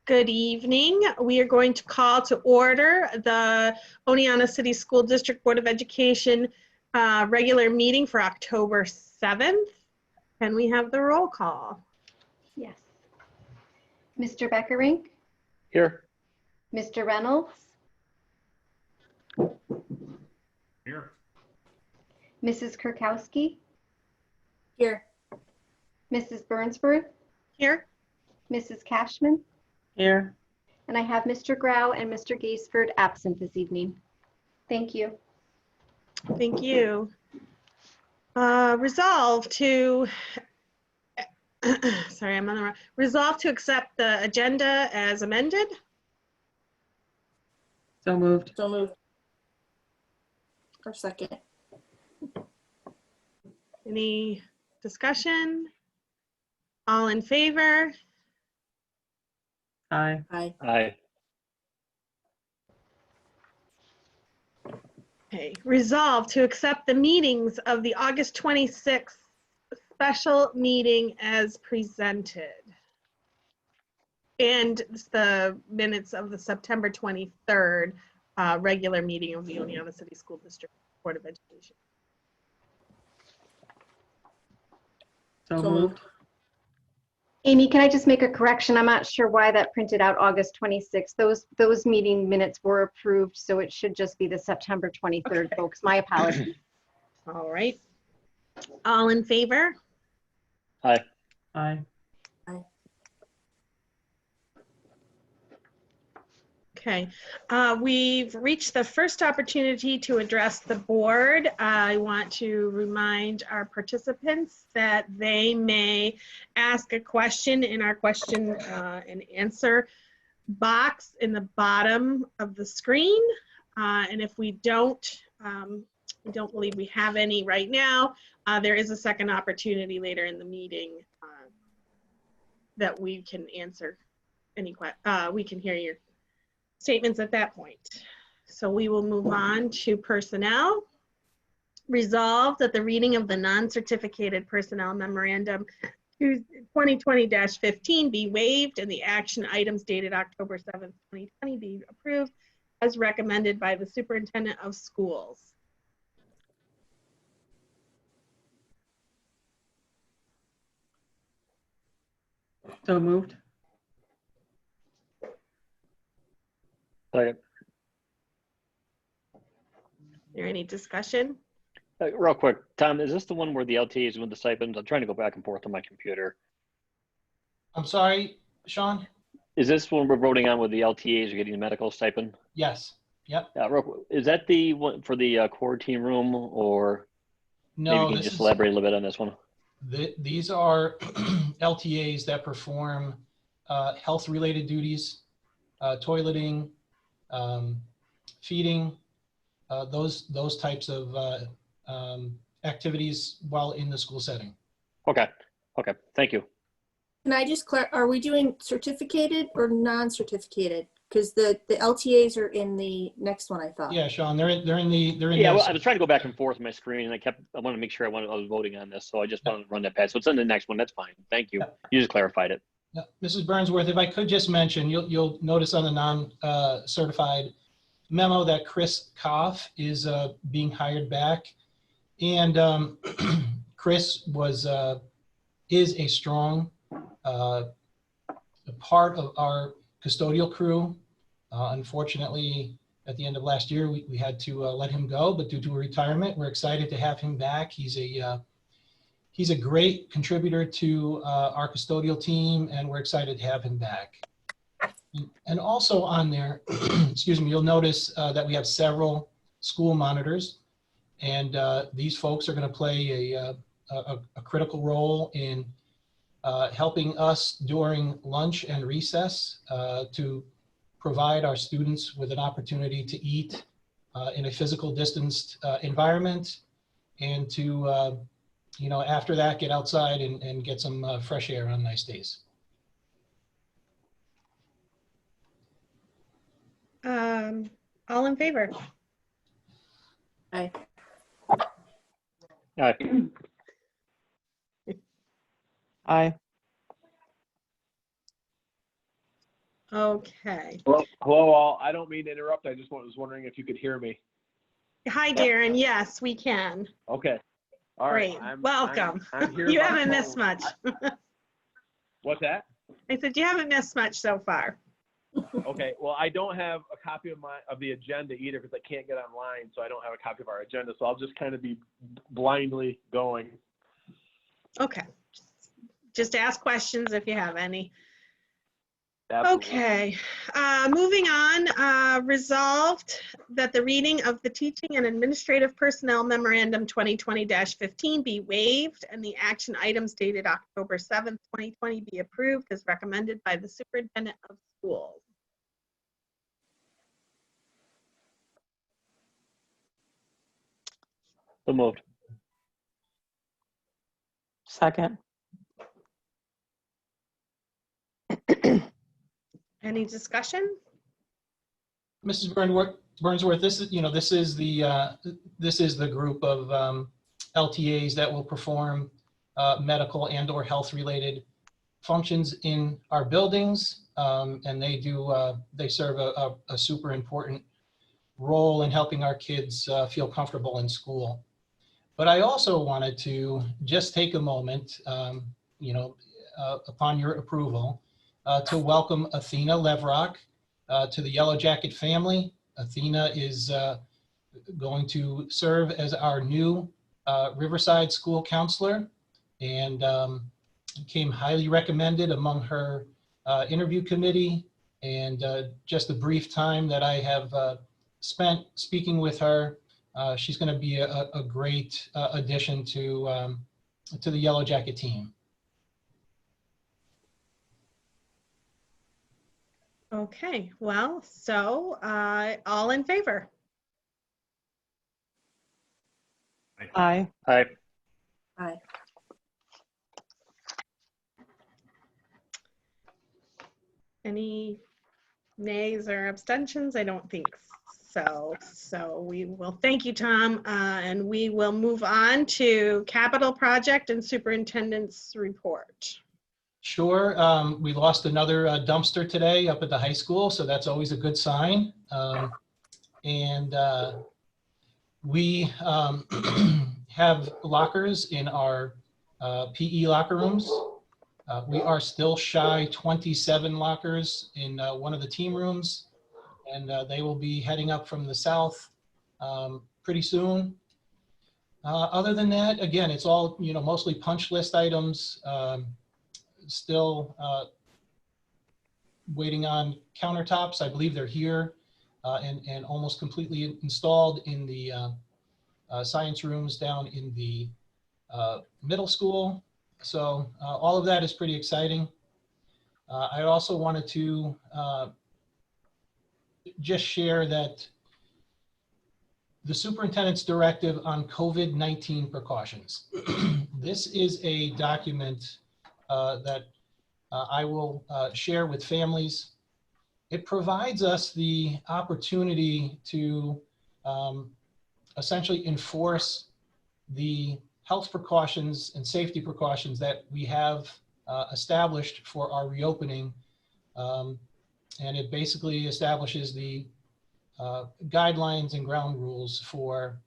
Good evening. We are going to call to order the Oneonta City School District Board of Education regular meeting for October 7th. Can we have the roll call? Yes. Mr. Beckerink? Here. Mr. Reynolds? Here. Mrs. Kurkowski? Here. Mrs. Burnsworth? Here. Mrs. Cashman? Here. And I have Mr. Grau and Mr. Gaisford absent this evening. Thank you. Thank you. Resolve to, sorry, I'm on the wrong. Resolve to accept the agenda as amended. So moved. So moved. Or second. Any discussion? All in favor? Aye. Aye. Aye. Okay. Resolve to accept the meetings of the August 26th special meeting as presented. And the minutes of the September 23rd regular meeting of the Oneonta City School District Board of Education. So moved. Amy, can I just make a correction? I'm not sure why that printed out August 26th. Those meeting minutes were approved, so it should just be the September 23rd, Okay. folks. My apologies. All right. All in favor? Aye. Aye. Okay, we've reached the first opportunity to address the board. I want to remind our participants that they may ask a question in our question and answer box in the bottom of the screen. And if we don't believe we have any right now, there is a second opportunity later in the meeting that we can answer any questions. We can hear your statements at that point. So we will move on to personnel. Resolved that the reading of the non-certificated personnel memorandum 2020-15 be waived and the action items dated October 7th, 2020 be approved as recommended by the superintendent of schools. So moved. Second. Is there any discussion? Real quick, Tom, is this the one where the LTAs with the stipends? I'm trying to go back and forth on my computer. I'm sorry, Sean? Is this one we're voting on with the LTAs are getting the medical stipend? Yes. Yep. Is that the one for the core team room, or maybe No, you can just elaborate a little bit on this one? These are LTAs that perform health-related duties, toileting, feeding, those types of activities while in the school setting. Okay. Okay. Thank you. Can I just clarify, are we doing certificated or non-certificated? Because the LTAs are in the next one, I thought. Yeah, Sean, they're in Yeah, well, I was trying to go back and forth on my screen, and I wanted to make sure I was voting on this, so I just wanted to run that past. So it's on the next one. That's fine. Thank you. You just clarified it. Yeah. Mrs. Burnsworth, if I could just mention, you'll notice on the non-certified memo that Chris Koff is being hired back, and Chris is a strong part of our custodial crew. Unfortunately, at the end of last year, we had to let him go, but due to a retirement, we're excited to have him back. He's a great contributor to our custodial team, and we're excited to have him back. And also on there, excuse me, you'll notice that we have several school monitors, and these folks are going to play a critical role in helping us during lunch and recess to provide our students with an opportunity to eat in a physical distanced environment, and to, you know, after that, get outside and get some fresh air on nice days. All in favor? Aye. Aye. Aye. Okay. Hello all. I don't mean to interrupt. I just was wondering if you could hear me. Hi, Darren. Yes, we can. Okay. All right. Great. Welcome. I'm here You by haven't phone. missed much. What's that? I said you haven't missed much so far. Okay. Well, I don't have a copy of the agenda either because I can't get online, so I don't have a copy of our agenda. So I'll just kind of be blindly going. Okay. Just ask questions if you have any. Absolutely. Okay, moving on, resolved that the reading of the Teaching and Administrative Personnel Memorandum 2020-15 be waived and the action items dated October 7th, 2020 be approved as recommended by the Superintendent of Schools. So moved. Second. Any discussion? Mrs. Burnsworth, this is the group of LTAs that will perform medical and/or health-related functions in our buildings, and they serve a super important role in helping our kids feel comfortable in school. But I also wanted to just take a moment, upon your approval, to welcome Athena Levrock to the Yellow Jacket family. Athena is going to serve as our new Riverside School Counselor and came highly recommended among her interview committee. And just the brief time that I have spent speaking with her, she's going to be a great addition to the Yellow Jacket team. Okay, well, so all in favor? Aye. Aye. Aye. Any nays or abstentions? I don't think so. So we will thank you, Tom, and we will move on to capital project and superintendent's report. Sure. We lost another dumpster today up at the high school, so that's always a good sign. We have lockers in our PE locker rooms. We are still shy 27 lockers in one of the team rooms, and they will be heading up from the south pretty soon. Other than that, again, it's all, mostly punch list items. Still waiting on countertops. I believe they're here and almost completely installed in the science rooms down in the middle school. So all of that is pretty exciting. I also wanted to just share that the superintendent's directive on COVID-19 precautions. This is a document that I will share with families. It provides us the opportunity to essentially enforce the health precautions and safety precautions that we have established for our reopening. And it basically establishes the guidelines and ground rules for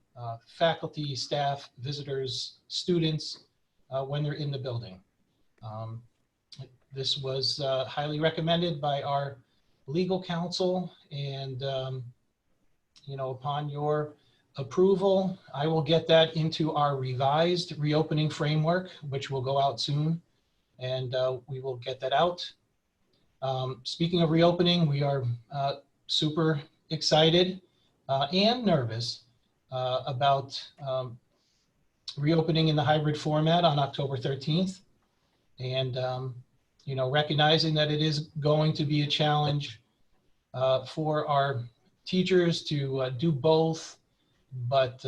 faculty, staff, visitors, students when they're in the building. This was highly recommended by our legal counsel, and upon your approval, I will get that into our revised reopening framework, which will go out soon, and we will get that out. Speaking of reopening, we are super excited and nervous about reopening in the hybrid format on October 13th. And, recognizing that it is going to be a challenge for our teachers to do both, but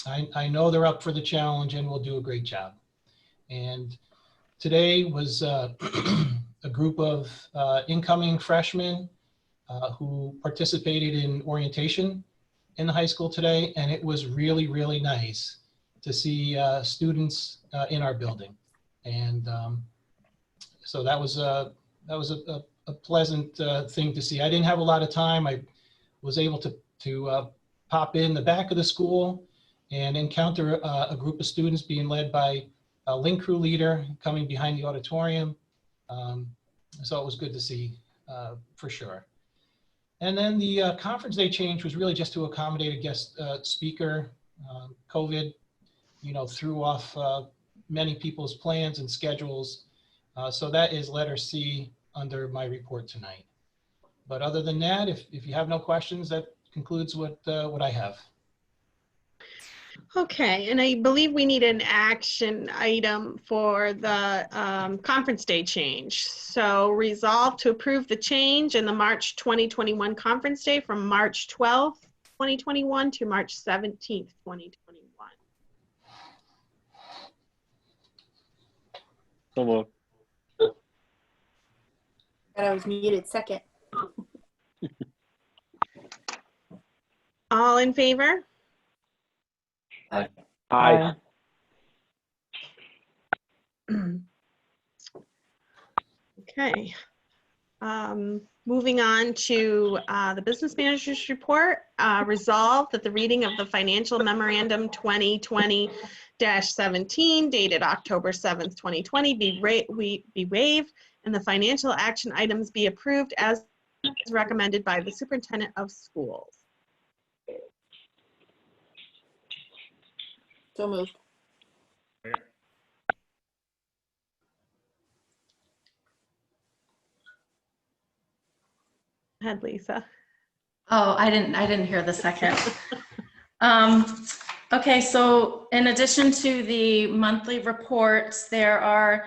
I know they're up for the challenge and will do a great job. And today was a group of incoming freshmen who participated in orientation in the high school today, and it was really, really nice to see students in our building. And so that was a a pleasant thing to see. I didn't have a lot of time. I was able to pop in the back of the school and encounter a group of students being led by a link crew leader coming behind the auditorium. So it was good to see for sure. And then the conference day change was really just to accommodate a guest speaker. COVID, threw off many people's plans and schedules. So that is letter C under my report tonight. But other than that, if you have no questions, that concludes what I have. Okay, and I believe we need an action item for the conference day change. So resolve to approve the change in the March 2021 conference day from March 12th, 2021 to March 17th, 2021. So moved. I was muted. Second. All in favor? Aye. Aye. Okay. Moving on to the business manager's report. Resolve that the reading of the financial memorandum 2020-17 dated October 7th, 2020 be waived and the financial action items be approved as recommended by the superintendent of schools. So moved. Go ahead, Lisa. Oh, I didn't hear the second. Okay, so in addition to the monthly reports, there are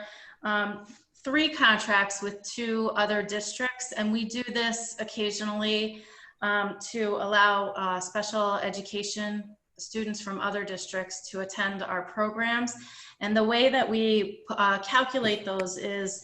3 contracts with 2 other districts, and we do this occasionally to allow special education students from other districts to attend our programs. And the way that we calculate those is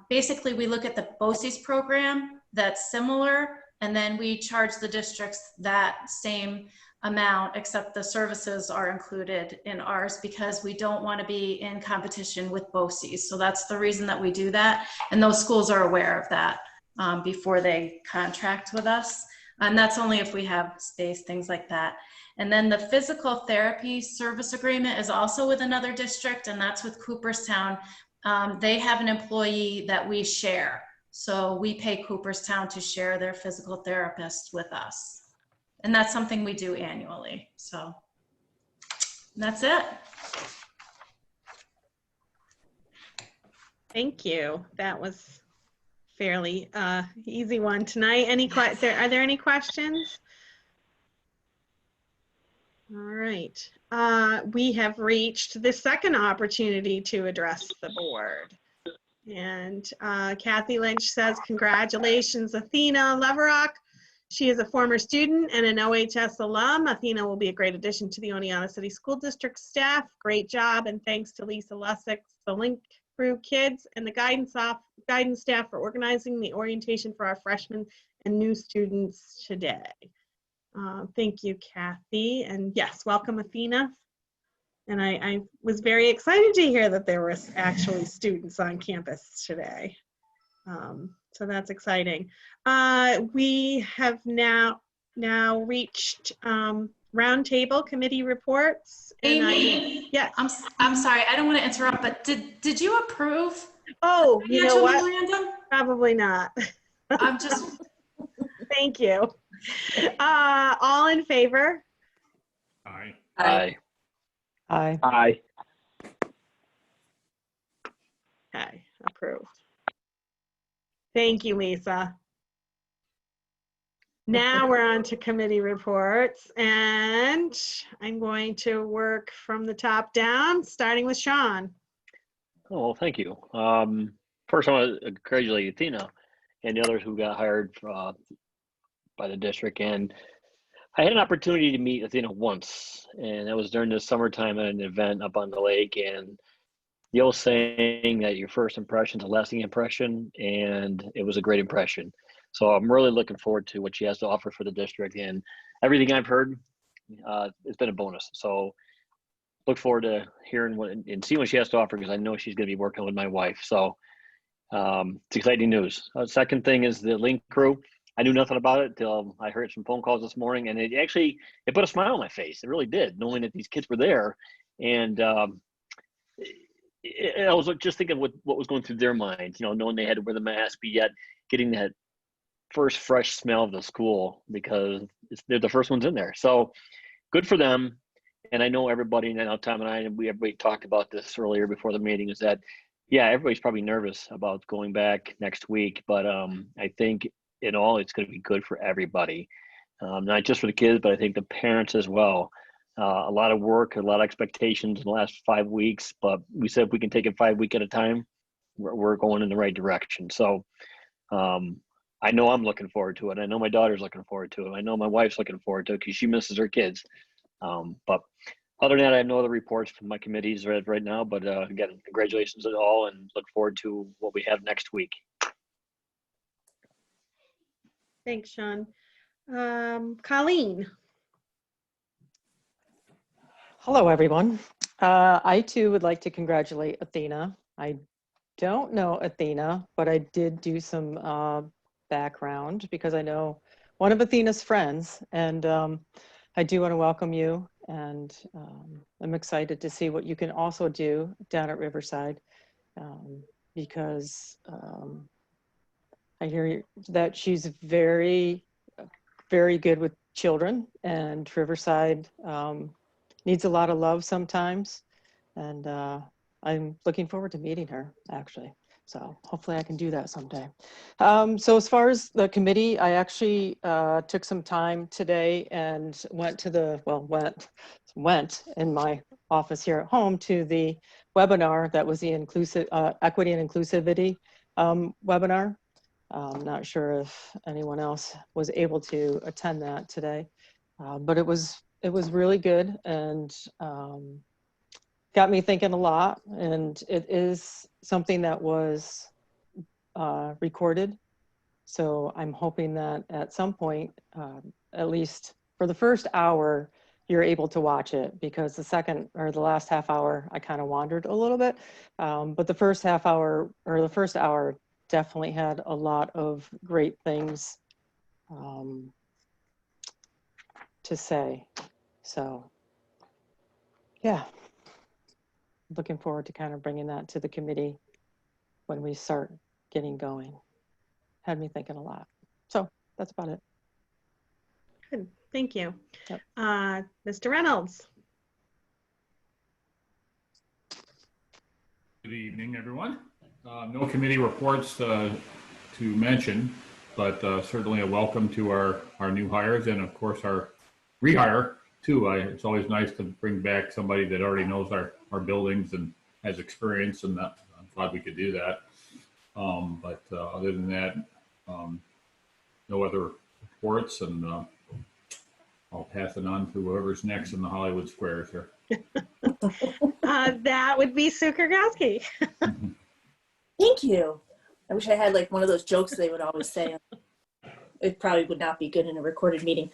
basically we look at the BOCES program that's similar, and then we charge the districts that same amount, except the services are included in ours because we don't want to be in competition with BOCES. So that's the reason that we do that. And those schools are aware of that before they contract with us. And that's only if we have space, things like that. And then the physical therapy service agreement is also with another district, and that's with Cooperstown. They have an employee that we share. So we pay Cooperstown to share their physical therapist with us. And that's something we do annually. So that's it. Thank you. That was fairly easy one tonight. Are there any questions? All right. We have reached the second opportunity to address the board. And Kathy Lynch says, congratulations, Athena Leverock. She is a former student and an OHS alum. Athena will be a great addition to the Oneonta City School District staff. Great job, and thanks to Lisa Lussick, the Link Crew kids, and the guidance staff for organizing the orientation for our freshmen and new students today. Thank you, Kathy. And yes, welcome, Athena. And I was very excited to hear that there were actually students on campus today. So that's exciting. We have now reached roundtable committee reports. And Amy, yes. I'm sorry, I don't want to interrupt, but did you approve? Oh, you know what? Memorandum? Probably not. I'm just. Thank you. All in favor? Aye. Aye. Aye. Okay, approved. Thank you, Lisa. Now we're on to committee reports, and I'm going to work from the top down, starting with Sean. Oh, well, thank you. First, I want to congratulate Athena and the others who got hired by the district. And I had an opportunity to meet Athena once, and that was during the summertime at an event up on the lake. And the old saying that your first impression is a lasting impression, and it was a great impression. So I'm really looking forward to what she has to offer for the district, and everything I've heard, it's been a bonus. So look forward to hearing what and seeing what she has to offer, because I know she's going to be working with my wife. So It's exciting news. Second thing is the link crew. I knew nothing about it till I heard some phone calls this morning, and it put a smile on my face. It really did, knowing that these kids were there. And I was just thinking what was going through their minds, knowing they had to wear the mask, but yet getting that first fresh smell of the school because they're the first ones in there. So good for them. And I know everybody, and I know Tom and I, and everybody talked about this earlier before the meeting, is that, yeah, everybody's probably nervous about going back next week, but I think in all, it's going to be good for everybody, not just for the kids, but I think the parents as well. A lot of work, a lot of expectations in the last 5 weeks, but we said if we can take it 5 weeks at a time, we're going in the right direction. So I know I'm looking forward to it. I know my daughter's looking forward to it. I know my wife's looking forward to it because she misses her kids. But other than that, I have no other reports from my committees right now. But again, congratulations to all, and look forward to what we have next week. Thanks, Sean. Colleen. Hello, everyone. I too would like to congratulate Athena. I don't know Athena, but I did do some background because I know one of Athena's friends, and I do want to welcome you, and I'm excited to see what you can also do down at Riverside, because I hear that she's very, very good with children, and Riverside needs a lot of love sometimes, and I'm looking forward to meeting her, actually. So hopefully I can do that someday. So as far as the committee, I actually took some time today and went to went in my office here at home to the webinar that was the equity and inclusivity webinar. I'm not sure if anyone else was able to attend that today, but it was really good, and got me thinking a lot. And it is something that was recorded, so I'm hoping that at some point, at least for the first hour, you're able to watch it, because the last half hour I kind of wandered a little bit, but the first half hour, or the first hour, definitely had a lot of great things to say. So yeah, looking forward to kind of bringing that to the committee when we start getting going. Had me thinking a lot. So that's about it. Good, thank you. Yep. Mr. Reynolds. Good evening, everyone. No committee reports to mention, but certainly a welcome to our new hires, and of course our rehire too. It's always nice to bring back somebody that already knows our buildings and has experience, and I'm glad we could do that. But other than that, no other reports, and I'll pass it on to whoever's next in the Hollywood Squares here. That would be Sue Kurgowski. Thank you. I wish I had like one of those jokes they would always say. It probably would not be good in a recorded meeting.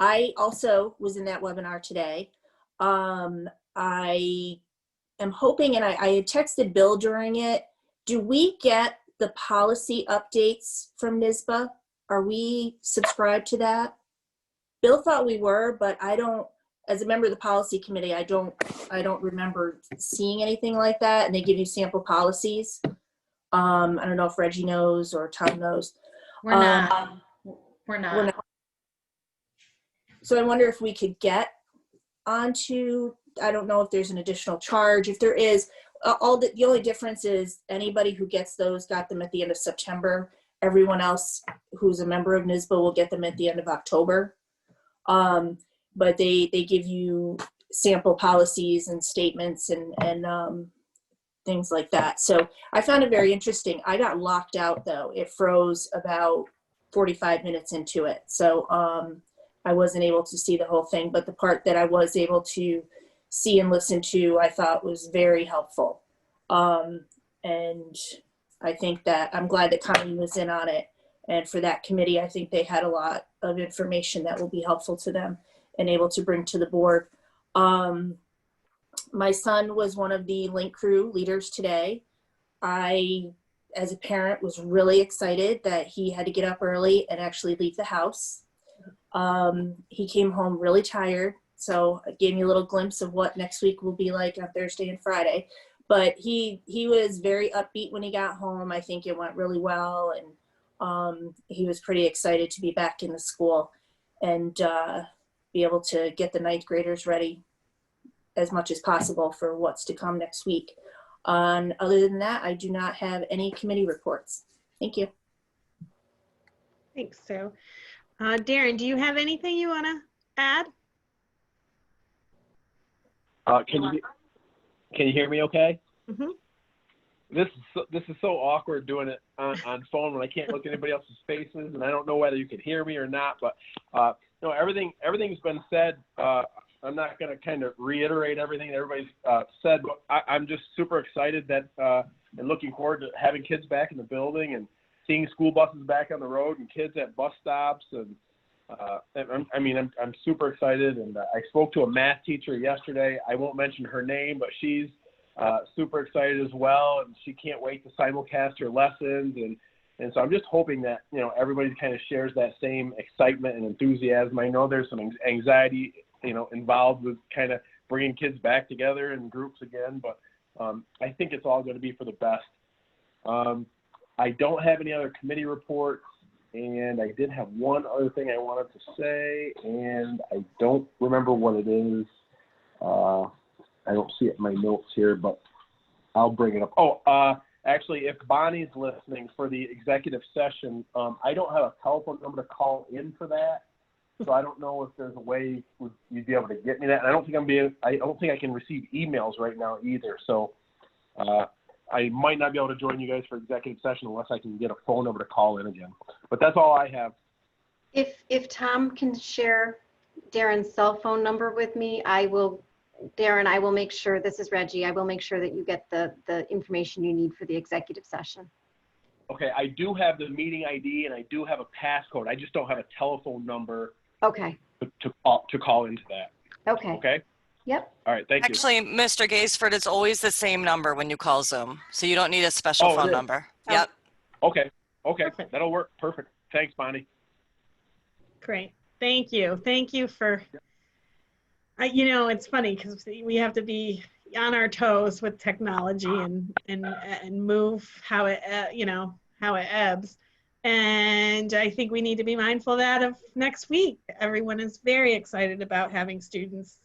I also was in that webinar today. I am hoping, and I had texted Bill during it, do we get the policy updates from NYSBA? Are we subscribed to that? Bill thought we were, but I don't, as a member of the policy committee, I don't remember seeing anything like that. And they give you sample policies. I don't know if Reggie knows or Tom knows. We're not. We're not. So I wonder if we could get onto, I don't know if there's an additional charge. If there is, the only difference is anybody who gets those got them at the end of September. Everyone else who's a member of NYSBA will get them at the end of October. But they give you sample policies and statements and things like that. So I found it very interesting. I got locked out though. It froze about 45 minutes into it. So I wasn't able to see the whole thing, but the part that I was able to see and listen to, I thought was very helpful. And I think that I'm glad that Connie was in on it. And for that committee, I think they had a lot of information that will be helpful to them and able to bring to the board. My son was one of the link crew leaders today. I, as a parent, was really excited that he had to get up early and actually leave the house. He came home really tired, so it gave me a little glimpse of what next week will be like on Thursday and Friday. But he was very upbeat when he got home. I think it went really well, and he was pretty excited to be back in the school and be able to get the ninth graders ready as much as possible for what's to come next week. Other than that, I do not have any committee reports. Thank you. Thanks, Sue. Darren, do you have anything you want to add? Can you hear me okay? Mm-hmm. This is so awkward doing it on phone when I can't look at anybody else's faces, and I don't know whether you can hear me or not. But no, everything's been said. I'm not going to kind of reiterate everything that everybody's said, but I'm just super excited that and looking forward to having kids back in the building and seeing school buses back on the road and kids at bus stops. And I'm super excited. And I spoke to a math teacher yesterday. I won't mention her name, but she's super excited as well, and she can't wait to simulcast her lessons. And so I'm just hoping that, you know, everybody kind of shares that same excitement and enthusiasm. I know there's some anxiety, you know, involved with kind of bringing kids back together in groups again, but I think it's all going to be for the best. I don't have any other committee reports, and I did have one other thing I wanted to say, and I don't remember what it is. I don't see it in my notes here, but I'll bring it up. Oh, actually, if Bonnie's listening for the executive session, I don't have a telephone number to call in for that. So I don't know if there's a way you'd be able to get me that. And I don't think I can receive emails right now either. So I might not be able to join you guys for executive session unless I can get a phone number to call in again. But that's all I have. If Tom can share Darren's cell phone number with me, Darren, I will make sure, this is Reggie, I will make sure that you get the information you need for the executive session. Okay, I do have the meeting ID and I do have a passcode. I just don't have a telephone number. Okay. To call into that. Okay. Okay. Yep. All right. Thank you. Actually, Mr. Gaisford, it's always the same number when you call Zoom, so you don't need a special phone number. Yep. Okay. Perfect. That'll work. Perfect. Thanks, Bonnie. Great. Thank you. Thank you for, you know, it's funny because we have to be on our toes with technology and move how it, how it ebbs. And I think we need to be mindful of that of next week. Everyone is very excited about having students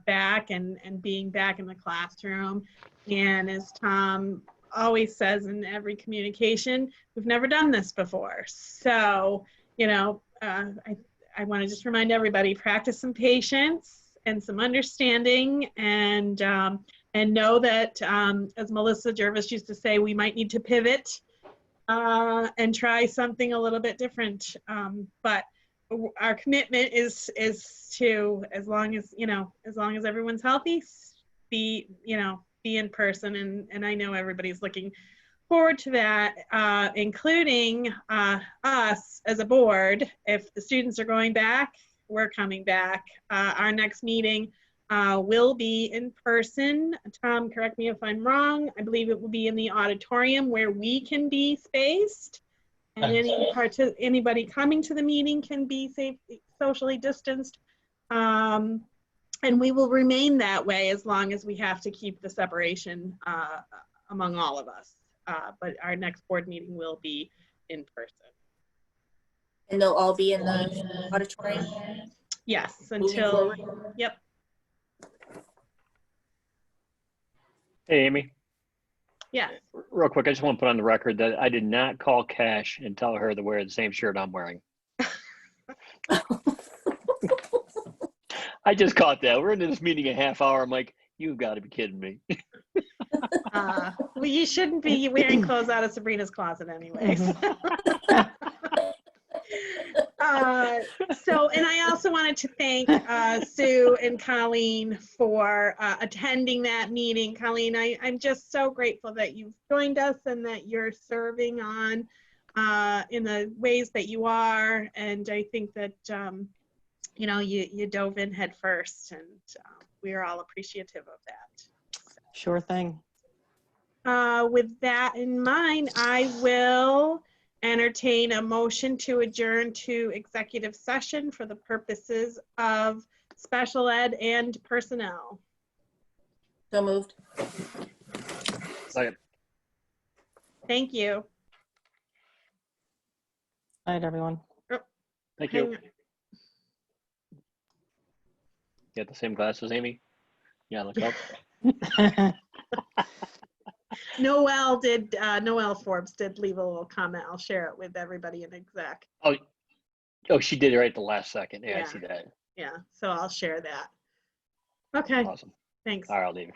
back and being back in the classroom. And as Tom always says in every communication, we've never done this before. So, you know, I want to just remind everybody, practice some patience and some understanding, and know that, as Melissa Jervis used to say, we might need to pivot and try something a little bit different. But our commitment is to, as long as everyone's healthy, be in person. And I know everybody's looking forward to that, including us as a board. If the students are going back, we're coming back. Our next meeting will be in person. Tom, correct me if I'm wrong. I believe it will be in the auditorium where we can be spaced, and anybody coming to the meeting can be socially distanced. And we will remain that way as long as we have to keep the separation among all of us. But our next board meeting will be in person. And they'll all be in the auditorium? Yes, until, yep. Hey, Amy. Yeah. Real quick, I just want to put on the record that I did not call Cash and tell her to wear the same shirt I'm wearing. I just caught that. We're into this meeting a half hour. I'm like, you've got to be kidding me. Well, you shouldn't be wearing clothes out of Sabrina's closet anyways. And I also wanted to thank Sue and Colleen for attending that meeting. Colleen, I'm just so grateful that you've joined us and that you're serving on in the ways that you are. And I think that, you dove in head first, and we are all appreciative of that. Sure thing. With that in mind, I will entertain a motion to adjourn to executive session for the purposes of special ed and personnel. So moved. Second. Thank you. Night, everyone. Thank you. Hang- You got the same glasses, Amy? Yeah, look up. Noelle did, Noelle Forbes did leave a little comment. I'll share it with everybody in exec. Oh, she did it right at the last second. Yeah, Yeah. I see that. Yeah, so I'll share that. Okay, Awesome. thanks. All right, I'll leave.